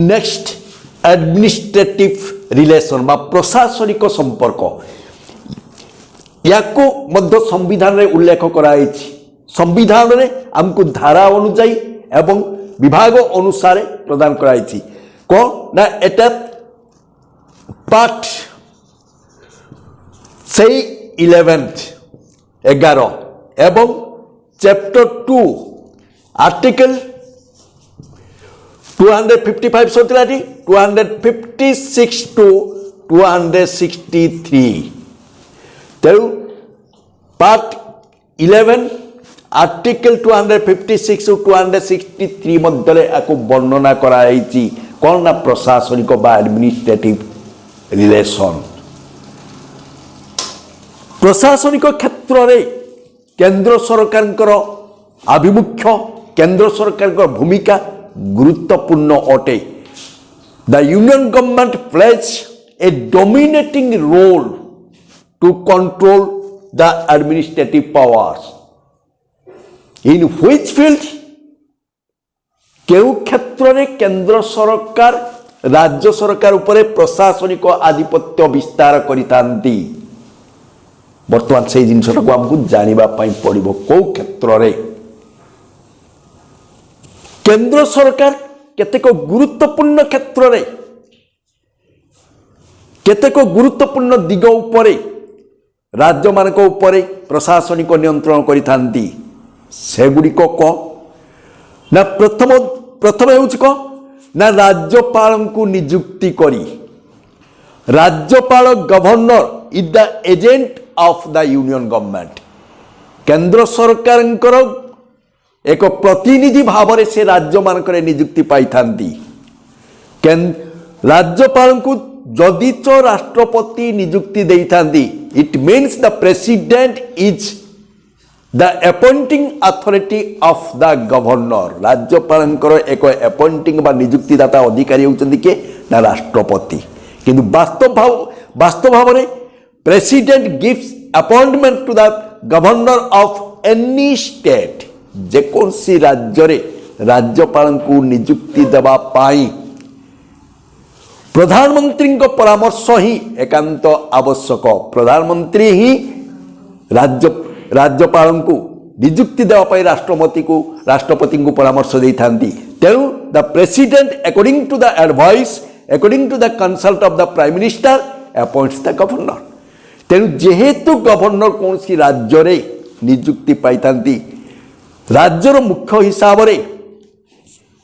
Next administrative relation बा प्रशासनिक संपर्क या संविधान रे उल्लेख कराई संविधान रे हमको धारा अनुଯାयी एवं विभाग अनुसार प्रदान कराई कौन ना एटा पार्ट से 11 एवं चैप्टर 2 आर्टिकल 255 सोतिलाटी 256 टू 263 तेणु पार्ट 11 आर्टिकल 256 टू 263 मध्य आपको वर्णना कराई कौन ना प्रशासनिक बा एडमिनिस्ट्रेटिव रिलेशन प्रशासनिक क्षेत्र रे केंद्र सरकार आभिमुख्य केंद्र सरकार भूमिका गुरुत्वपूर्ण अटे the union government plays a dominating role to control the administrative powers in which field केउ क्षेत्र रे केंद्र सरकार राज्य सरकार उपरे प्रशासनिक आधिपत्य विस्तार करितांती वर्तमान से जिनसटा को हमको जानिबा पई पड़िबो को क्षेत्र रे केंद्र सरकार केतेक गुरुत्वपूर्ण क्षेत्र रे केतेक गुरुत्वपूर्ण दिग उपरे राज्य मानक उपरे प्रशासनिक नियंत्रण करितांती सेगुड़िक क ना प्रथम हेउछि क ना राज्यपाल को नियुक्ति करी राज्यपाल governor is the agent of the union government केंद्र सरकार एक प्रतिनिधि भाव में से राज्य मानक नियुक्ति पाई थांती राज्यपाल को जदि तो राष्ट्रपति नियुक्ति दे थांती it means the president is the appointing authority of the governor राज्यपाल एक अपॉइंटिंग बा नियुक्तिदाता अधिकारी होउचंदी के ना राष्ट्रपति किंतु वास्तव भाव में president gives appointment to the governor of any state जेकोसी राज्य रे राज्यपाल को नियुक्ति देवा पाई प्रधानमंत्री को परामर्श ही एकांत आवश्यक प्रधानमंत्री ही राज्यपाल को नियुक्ति देवाई राष्ट्रपति को परामर्श दे थांती तेणु the president according to the advice according to the consult of the prime minister appoints the governor तेणु जेहेतु गवर्नर कौन सी राज्य रे नियुक्ति पाई थांती राज्यर मुख्य हिसाब रे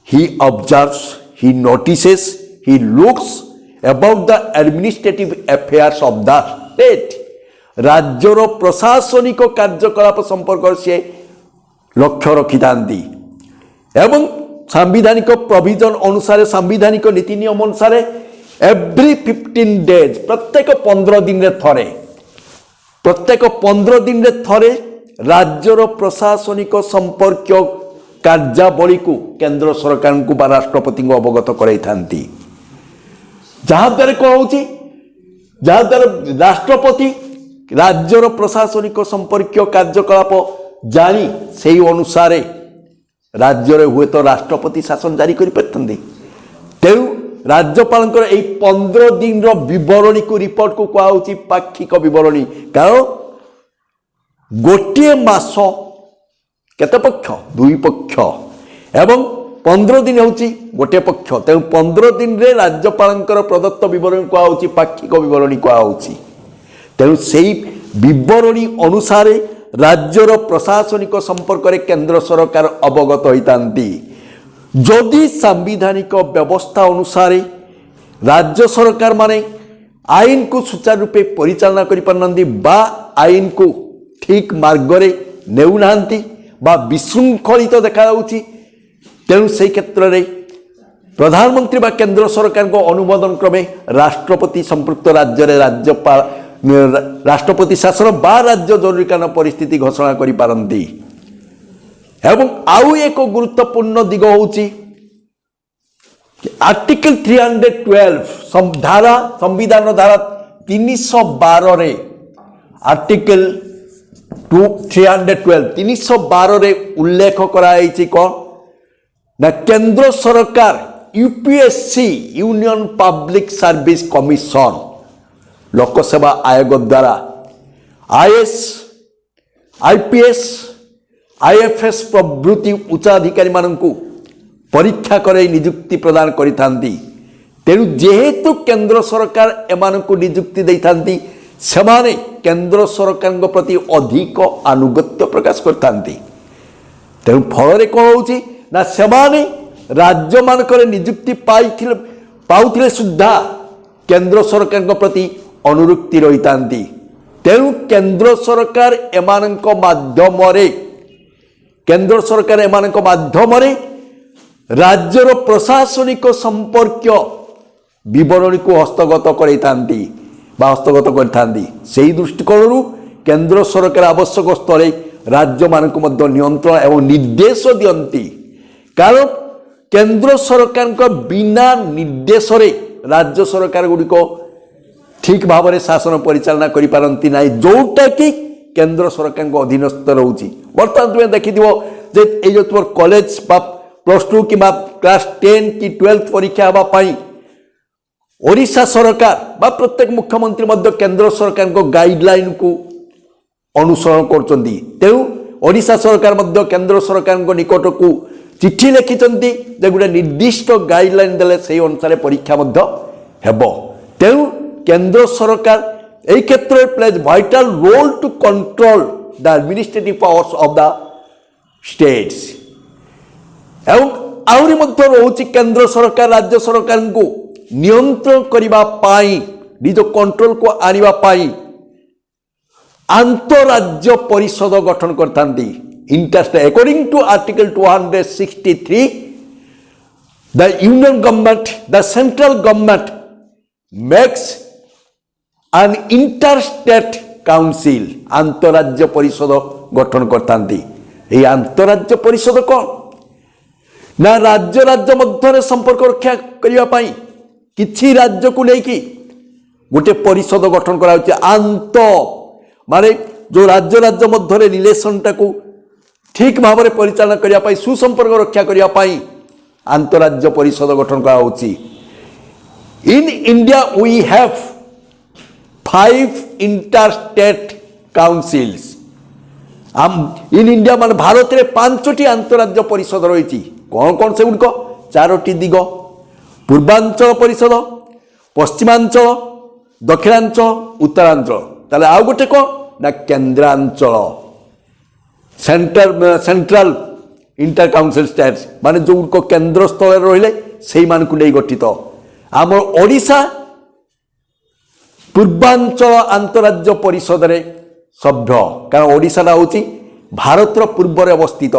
he observes he notices he looks about the administrative affairs of the state राज्यर प्रशासनिक कार्यकलाप संपर्क से लक्ष्य रखी थांती एवं सांविधानिक प्रोविजन अनुसार सांविधानिक नीति नियम अनुसार एवरी 15 डेज प्रत्येक 15 दिन रे थरे प्रत्येक 15 दिन रे थरे राज्यर प्रशासनिक संपर्क कार्यावली को केंद्र सरकार को बा राष्ट्रपति को अवगत कराई थांती जहाद्वारा कौन होची जहाद्वारा राष्ट्रपति राज्यर प्रशासनिक संपर्क कार्यकलाप जानी से अनुसार राज्य हुए तो राष्ट्रपति शासन जारी कर पारते तेणु राज्यपाल 15 दिन विवरणी को रिपोर्ट को कहुची पाक्षिक विवरणी कारण गोटे मास केते पक्ष दुई पक्ष एवं 15 दिन होची गोटे पक्ष तेणु 15 दिन रे राज्यपाल प्रदत्त विवरणी कहुची पाक्षिक विवरणी कहुची तेणु से विवरणी अनुसार राज्यर प्रशासनिक संपर्क में केंद्र सरकार अवगत होती जदि सांविधानिक व्यवस्था अनुसार राज्य सरकार माने आईन को सुचारू रूपे परिचालना करि पारनंदी बा आईन को ठीक मार्ग रे नेउनांती बा विशृंखलित देखा जाउची तेणु से क्षेत्र में प्रधानमंत्री बा केंद्र सरकार को अनुमोदन क्रमे राष्ट्रपति संपृक्त राज्य रे राज्यपाल राष्ट्रपति शासन बा राज्य जरूरीकालीन परिस्थिति घोषणा करि पारंती एवं आउ एक गुरुत्वपूर्ण दिग होची आर्टिकल 312 धारा संविधान धारा 312 रे आर्टिकल 312 रे उल्लेख कराई कौन ना केंद्र सरकार UPSC union public service commission लोकसेवा आयोग द्वारा आईएएस आईपीएस आईएफएस प्रभृति उच्चाधिकारी मानू परीक्षा कराई नियुक्ति प्रदान करिथांती तेणु जेहेतु केंद्र सरकार एमानंकु नियुक्ति देइथांती सेमाने केंद्र सरकार प्रति अधिक आनुगत्य प्रकाश करथांती तेणु फल कौन होउची ना सेमाने राज्य मानकर नियुक्ति पाउथिले सुद्धा केंद्र सरकार प्रति अनुरक्ति रहिथांती तेणु केंद्र सरकार एमानंक माध्यमरे केंद्र सरकार एमानंक माध्यमरे राज्यर प्रशासनिक संपर्क विवरणी को हस्तगत करैथांती बा हस्तगत करथांती सेही दृष्टिकोणरू केंद्र सरकार आवश्यक स्तरे राज्य मानक मध्य नियंत्रण एवं निर्देश दियंती कारण केंद्र सरकार को बिना निर्देश रे राज्य सरकार गुड़िक ठीक भाव में शासन परिचालना करि पारंती नाही जोटा कि केंद्र सरकार को अधीनस्थ रहउची वर्तमान तुम देखिथिबो जे ए जो तुम कॉलेज बा +2 कि क्लास 10 कि 12 परीक्षा हवा पाई ओडिशा सरकार बा प्रत्येक मुख्यमंत्री मध्य केंद्र सरकार को गाइडलाइन को अनुसरण करचंदी तेणु ओडिशा सरकार मध्य केंद्र सरकार को निकट को चिट्ठी लिखिचंती जे गुटे निर्दिष्ट गाइडलाइन देले सेही अनुसार परीक्षा मध्य हेबो तेणु केंद्र सरकार एई क्षेत्र plays vital role to control the administrative powers of the states एवं आउरी मध्य रहुची केंद्र सरकार राज्य सरकार को नियंत्रण करिबा पाई निज कंट्रोल को आनिबा पाई अंतरराज्य परिषद गठन करथांती interstate according to article 263 the union government the central government makes an interstate council अंतरराज्य परिषद गठन करथांती ए अंतरराज्य परिषद कौन ना राज्य राज्य मध्य संपर्क रक्षा करिबा पाई किछि राज्य को लेकी गोटे परिषद गठन करा आंत माने जो राज्य राज्य मध्य रिलेशन टाकू ठीक भाव में परिचालना करने सुसंपर्क रक्षा करने अंतरराज्य परिषद गठन करा in India we have 5 interstate councils in India मान भारत में 5टी अंतरराज्य परिषद रही कौन कौन से गुड़िक 4टी दिग पूर्वांचल परिषद पश्चिमांचल दक्षिणांचल उत्तरांचल ताले आउ गोटे कौन ना केंद्रांचल सेंट्रल इंटर काउंसिल स्टेट्स माने जो को केंद्र स्थल रहिले सेही मान को गठित आम ओडिशा पूर्वांचल अंतरराज्य परिषद रे सभ्य कारण ओडिशा होची भारतर पूर्व अवस्थित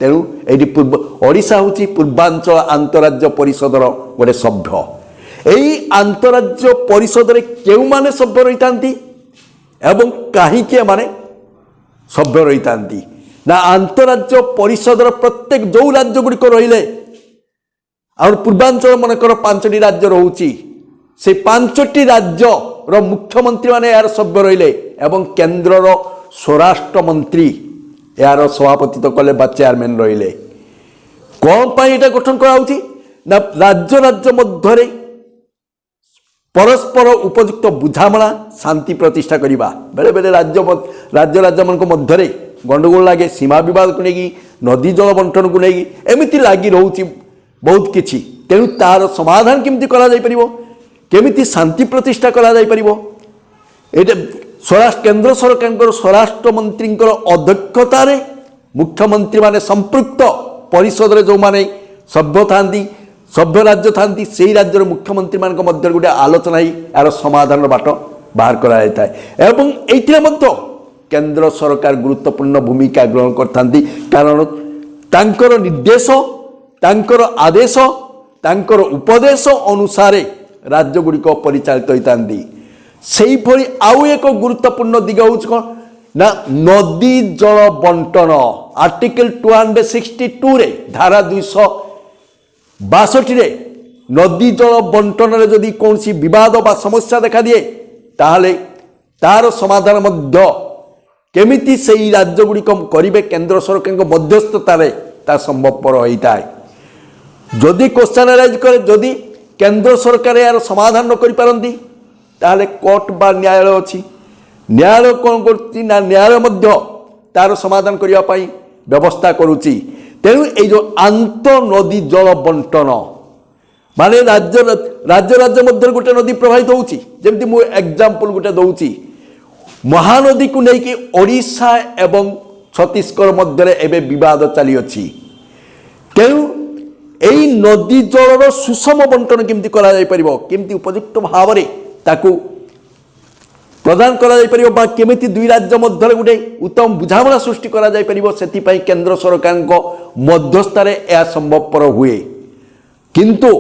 तेणु ये पूर्व ओडिशा होची पूर्वांचल अंतरराज्य परिषदर गोटे सभ्य यही अंतरराज्य परिषद रे केउ माने सभ्य रही एवं कहीं माने सभ्य रही ना अंतरराज्य परिषदर प्रत्येक जो राज्य गुड़िक रहिले और पूर्वांचल मनकर 5टी राज्य रोची से 5टी राज्य रो मुख्यमंत्री माने यार सभ्य रहिले एवं केंद्रर स्वराष्ट्र मंत्री यार सभापतित्व कले बा चेयरमैन रहिले कौन पाई एटा गठन करा ना राज्य राज्य मध्य परस्पर उपयुक्त बुझामणा शांति प्रतिष्ठा करिबा बेले बेले राज्य राज्य मन मध्य गंडगोल लगे सीमा विवाद को लेकिन नदी जल बंटन को लेकिन एमती लगी रोचे बहुत किछि तेणु तार समाधान केमती करा जाय परिबो केमिति शांति प्रतिष्ठा करा जाय परिबो एटा स्वराष्ट्र केंद्र सरकार स्वराष्ट्र मंत्री अध्यक्षतार मुख्यमंत्री माने संपृक्त परिषद रे जो माने सभ्य थांती सभ्य राज्य थांती से राज्यर मुख्यमंत्री मान मध्य गोटे आलोचना ही यार समाधान बाट बाहर कर केंद्र सरकार गुरुत्वपूर्ण भूमिका ग्रहण करथांती कारण तांकर निर्देश तांकर आदेश तांकर उपदेश अनुसार राज्य गुड़िक परिचालित होइतांती सेही भली आउ एक गुरुत्वपूर्ण दिग होउछ कोन ना नदी जल बंटन आर्टिकल 262 रे धारा 262 रे नदी जल बंटन रे जदि कोनसी विवाद बा समस्या देखा दिए ताहले तार समाधान मध्य केमिति सेही राज्य गुड़िक करिवे केंद्र सरकार मध्यस्थतार ता संभवपर होता है जदि क्वेश्चन एराइज करे जदि केंद्र सरकार यार समाधान न करि पारंती ताहले कोर्ट बा न्यायालय अछि न्यायालय कौन करछि ना न्यायालय मध्य तार समाधान करिया पई व्यवस्था करूछि तेणु ए जो आंत नदी जल बंटन माने राज्य राज्य राज्य मध्य गोटे नदी प्रवाहित होउछि जेमति मु एग्जांपल गोटे दउछि महानदी को लेकिन ओडिशा एवं छत्तीसगढ़ मध्य एवं विवाद चली अछि तेणु यही नदी जलर सुषम बंटन केमती करा जाय परिबो केमती उपयुक्त भाव में ताकू प्रदान करा जाय परिबो बा केमिति दुई राज्य मध्य गोटे उत्तम बुझामणा सृष्टि करा जाय परिबो सेति पई केंद्र सरकार को मध्यस्थरे यह संभवपर हुए किंतु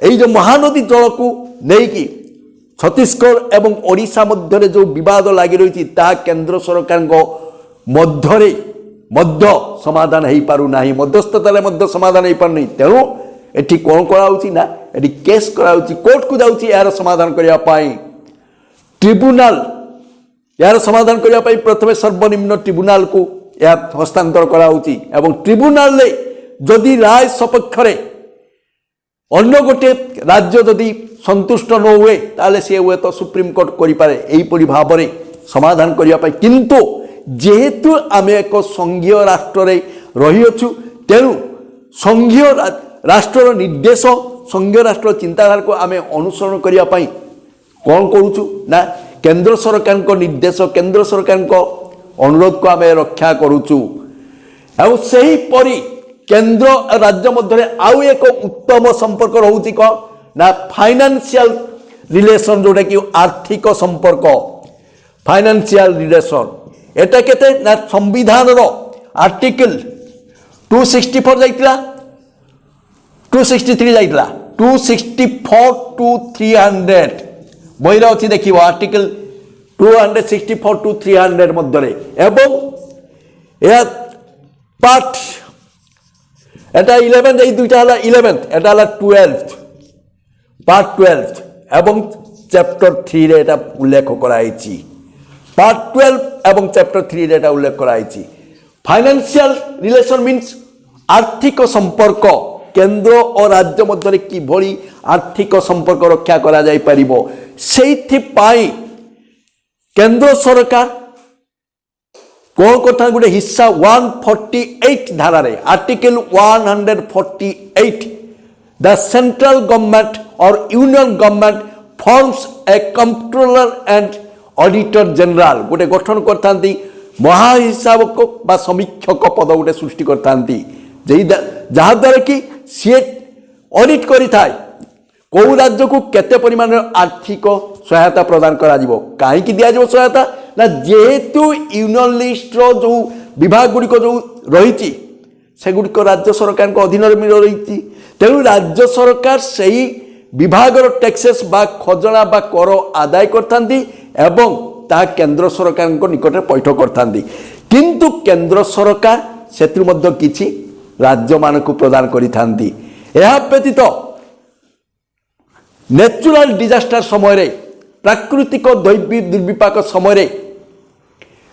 यही जो महानदी जल को लेकिन छत्तीसगढ़ एवं ओडिशा मध्य जो विवाद लगी रही केंद्र सरकार मध्य समाधान हो पारु नाही मध्यस्थतारे मध्य समाधान हो पारु नहीं तेणु एठी कौन कराउछि ना एठी केस कराउछि कोर्ट को जाउछि यार समाधान करिया पाई ट्रिब्यूनल यार समाधान करिया पाई प्रथमे सर्वनिम्न ट्रिब्यूनल को या हस्तांतर कराउछि एवं ट्रिब्यूनल ले जदि राय सपक्ष रे अन्य गोटे राज्य जदि संतुष्ट न हुए ताले से हुए तो सुप्रीम कोर्ट करि पारे एही परि भाव रे समाधान करिया पाई किंतु जेहेतु आमे एक संघीय राष्ट्र रे रही अछु तेणु संघीय राष्ट्र निर्देश संघीय राष्ट्र चिंताधारा को आमे अनुसरण करिया पाई कौन करूछु ना केंद्र सरकार को निर्देश केंद्र सरकार को अनुरोध को आमे रक्षा करूछु और सही परि केंद्र राज्य मध्य आउ एक उत्तम संपर्क रहुछि को ना फाइनेंशियल रिलेशन जोटा कि आर्थिक संपर्क फाइनेंशियल रिलेशन एटा केते ना संविधान रो आर्टिकल 264 जाइतला 263 जाइतला 264 टू 300 बहिरा अछि देखिबो आर्टिकल 264 टू 300 मध्य रे एवं या पार्ट एटा 11 ए दुइटा हला 11th एटा हला 12th पार्ट 12 एवं चैप्टर 3 रे एटा उल्लेख कराइछि पार्ट 12 एवं चैप्टर 3 रे एटा उल्लेख कराइछि फाइनेंशियल रिलेशन मीन्स आर्थिक संपर्क केंद्र और राज्य मध्य किभली आर्थिक संपर्क रक्षा करा जाय परिबो सेथि पाई केंद्र सरकार कौन करता गोटे हिस्सा 148 धारा रे आर्टिकल 148 द सेंट्रल गवर्नमेंट और union government forms a controller and auditor general गोटे गठन करता महाहिसाबक बा समीक्षक पद गोटे सृष्टि करता जहाँ द्वारा कि सी ऑडिट करिथाय कौ राज्य को केते परिमाण आर्थिक सहायता प्रदान करा जिवो काहे कि दिया जिवो सहायता ना जेहेतु यूनियन लिस्ट रो जो विभाग गुड़िक जो रही से गुड़िक राज्य सरकार को अधीन रही तेणु राज्य सरकार सही विभाग टैक्सेस बा खजना बा कर आदाय करथांती एवं ता केंद्र सरकार निकट पैठ करथांती किंतु केंद्र सरकार सेतु मध्य किछि राज्य मानक प्रदान करिथांती एहा व्यतीत नेचुरल डिजास्टर समय रे प्राकृतिक दैवी दुर्विपाक समय रे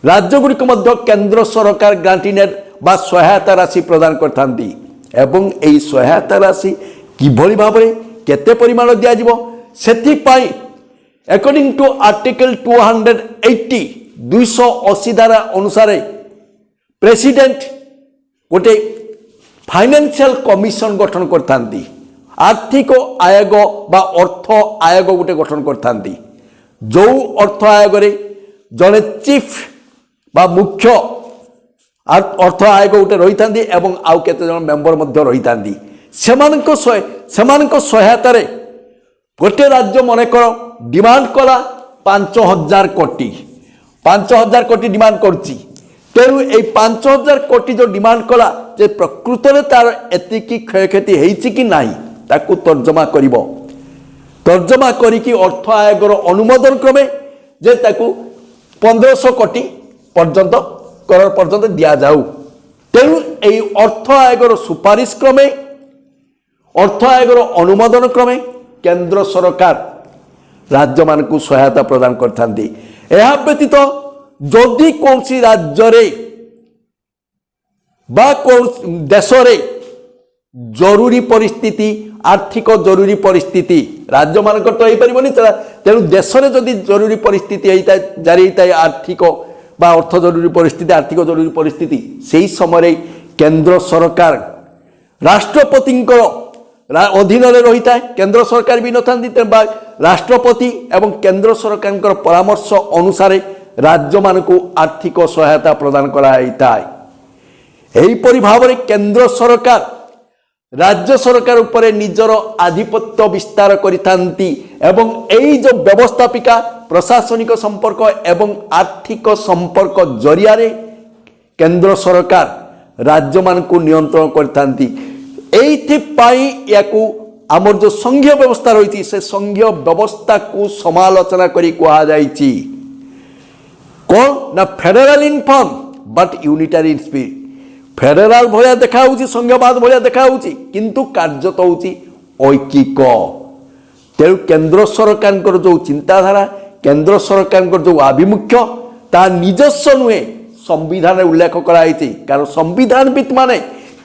राज्य गुड़िक मध्य केंद्र सरकार ग्रांटिनेट बा सहायता राशि प्रदान करथांती एवं एई सहायता राशि किभली भाव में केते परिमाण दिया जिवो सेथि पाई अकॉर्डिंग टू आर्टिकल 280 280 धारा अनुसार प्रेसिडेंट गोटे फाइनेंशियल कमिशन गठन करथांती आर्थिक आयोग बा अर्थ आयोग गोटे गठन करथांती जो अर्थ आयोग रे जड़े चीफ बा मुख्य अर्थ आयोग गोटे रही था एवं आउ केते जन मेंबर मध्य रही था सेमानक सहायता रे गोटे राज्य मन कर डिमांड कला 5000 कोटी 5000 कोटी डिमांड करची तेणु ये 5000 कोटी जो डिमांड कला जे प्रकृत में तार एतिकी क्षयक्षति होइछि कि नाही ताकू तर्जमा करिवो तर्जमा करिकी अर्थ आयोगर अनुमोदन क्रमे जे ताकू 1500 कोटी पर्यंत करोड़ पर्यंत दिया जाऊ तेणु यही अर्थ आयोगर सुपारिश क्रमे अर्थ आयोगर अनुमोदन क्रमे केंद्र सरकार राज्य मानक सहायता प्रदान करथांती एहा व्यतीत जदि कौन राज्य रे बा कौन देश रे जरूरी परिस्थिति आर्थिक जरूरी परिस्थिति राज्य मानक तो पारिबनी तेणु देश में जदि जरूरी परिस्थिति जारी होता है आर्थिक बा अर्थ जरूरी परिस्थिति आर्थिक जरूरी परिस्थिति से समय केंद्र सरकार राष्ट्रपति अधीन रही था केंद्र सरकार भी ना राष्ट्रपति एवं केंद्र सरकार परामर्श अनुसार राज्य मानक आर्थिक सहायता प्रदान कराइता एहीपरि भाव में केंद्र सरकार राज्य सरकार उपरे निजर आधिपत्य विस्तार करिथांती एवं एई जो व्यवस्थापिका प्रशासनिक संपर्क एवं आर्थिक संपर्क जरिया केंद्र सरकार राज्य मान को नियंत्रण करथांती एइथिपाई याकू आमर जो संघीय व्यवस्था रही से संघीय व्यवस्था को समालोचना करी कहा जाइछि कौन ना federal in form but unitary in spirit federal भाया देखा संघवाद भाया देखा किंतु कार्यत होची ऐकिक तेणु केंद्र सरकार जो चिंताधारा केंद्र सरकार जो आभिमुख्य ता निजस्व नुहे संविधान उल्लेख कराई कारण संविधानविद माने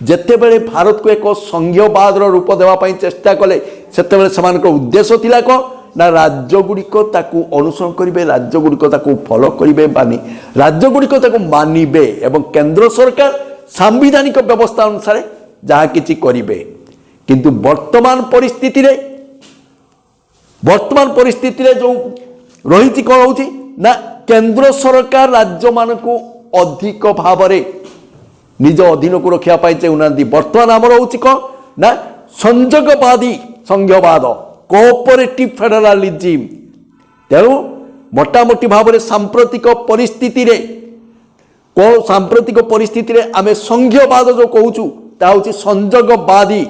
जेतेबेले भारत को एक संघीयवाद रूप देवाई चेष्टा कले सेतेबेले सेमानक उद्देश्य थिला को ना राज्य गुड़िक अनुसरण करेंगे राज्य गुड़िक फॉलो करेंगे मानी राज्य गुड़िक मानिबे एवं केंद्र सरकार सांविधानिक व्यवस्था अनुसार जहाँ किछि करिबे किंतु वर्तमान परिस्थिति रे जो रही कौन होची ना केंद्र सरकार राज्य मान को अधिक भाव निज अधीन को रखा चाहूना बर्तमान आमर होची कौन ना संयोगवादी संघवाद कोऑपरेटिव फेडरलिज्म तेणु मोटामोटी भाव में सांप्रतिक परिस्थिति रे सांप्रतिक परिस्थिति रे आमे संघीयवाद जो कहूँ ताऊँ संयोगवादी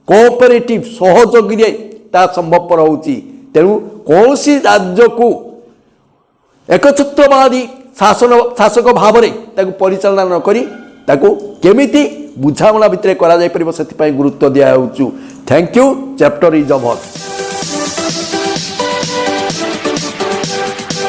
कोऑपरेटिव सहयोगी ता संभवपर होची तेणु कौन सी राज्य को एकछत्रवादी शासक भाव में परिचालना न करी केमिति बुझामणा भितर करा जाय परिबो सेति पय गुरुत्व दिया होउछु thank you chapter is over.